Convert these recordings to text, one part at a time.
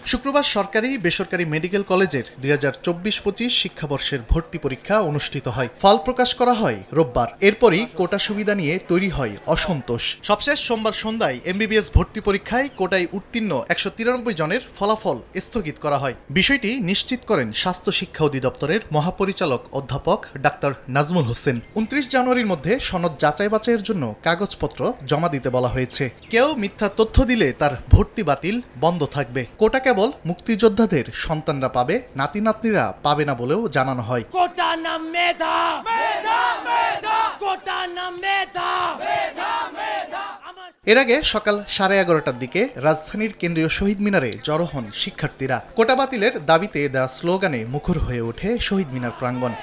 শুক্রবার সরকারি বেসরকারি মেডিকেল কলেজের 2024-25 শিক্ষাবর্ষের ভর্তি পরীক্ষা অনুষ্ঠিত হয়। ফল প্রকাশ করা হয় রোববার। এরপরই কোটা সুবিধা নিয়ে তৈরি হয় অসন্তোষ। সবশেষ সোমবার সন্ধ্যায় এমবিবিএস ভর্তি পরীক্ষায় কোটায় উত্তীর্ণ 193 জনের ফলাফল স্থগিত করা হয়। বিষয়টি নিশ্চিত করেন স্বাস্থ্য শিক্ষা অধিদপ্তরের মহাপরিচালক অধ্যাপক ডাক্তার নাজমুল হোসেন। 29 জানুয়ারির মধ্যে সনদ যাচাই বাছাইয়ের জন্য কাগজপত্র জমা দিতে বলা হয়েছে। কেউ মিথ্যা তথ্য দিলে তার ভর্তি বাতিল বন্ধ থাকবে। কোটা কেবল মুক্তিযোদ্ধাদের সন্তানরা পাবে, নাতি নাতনিরা পাবে না বলেও জানানো হয়। কোটা না মেধা, মেধা মেধা, কোটা না মেধা, মেধা মেধা। এর আগে সকাল 11:30টার দিকে রাজধানীর কেন্দ্রীয় শহীদ মিনারে জড়ো হন শিক্ষার্থীরা। কোটা বাতিলের দাবিতে দেওয়া স্লোগানে মুখর হয়ে ওঠে শহীদ মিনার প্রাঙ্গণ।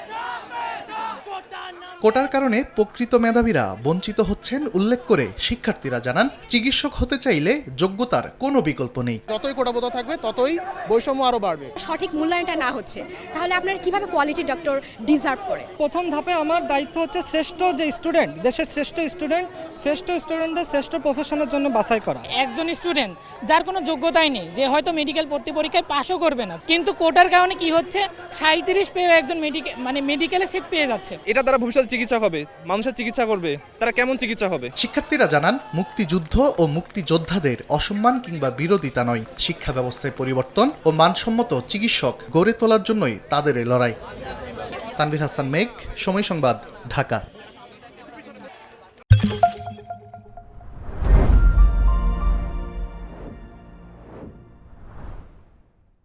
কোটার কারণে প্রকৃত মেধাবীরা বঞ্চিত হচ্ছেন উল্লেখ করে শিক্ষার্থীরা জানান, চিকিৎসক হতে চাইলে যোগ্যতার কোনো বিকল্প নেই। যতই কোটাবোধা থাকবে ততই বৈষম্য আরো বাড়বে। সঠিক মূল্যায়নটা না হচ্ছে, তাহলে আপনারা কিভাবে কোয়ালিটি ডক্টর ডিজার্ভ করে? প্রথম ধাপে আমার দায়িত্ব হচ্ছে শ্রেষ্ঠ যে স্টুডেন্ট, দেশের শ্রেষ্ঠ স্টুডেন্টদের শ্রেষ্ঠ প্রফেশনের জন্য বাছাই করা। একজন স্টুডেন্ট যার কোনো যোগ্যতাই নেই, যে হয়তো মেডিকেল ভর্তি পরীক্ষায় পাশও করবে না, কিন্তু কোটার কারণে কি হচ্ছে 37 পেয়ে একজন মেডিকেলে সিট পেয়ে যাচ্ছে। এটা দ্বারা ভবিষ্যৎ চিকিৎসা হবে, মানুষের চিকিৎসা করবে, তারা কেমন চিকিৎসা হবে? শিক্ষার্থীরা জানান, মুক্তিযুদ্ধ ও মুক্তিযোদ্ধাদের অসম্মান কিংবা বিরোধিতা নয়, শিক্ষা ব্যবস্থায় পরিবর্তন ও মানসম্মত চিকিৎসক গড়ে তোলার জন্যই তাদের এই লড়াই। তানভীর হাসান মেঘ, সময় সংবাদ, ঢাকা।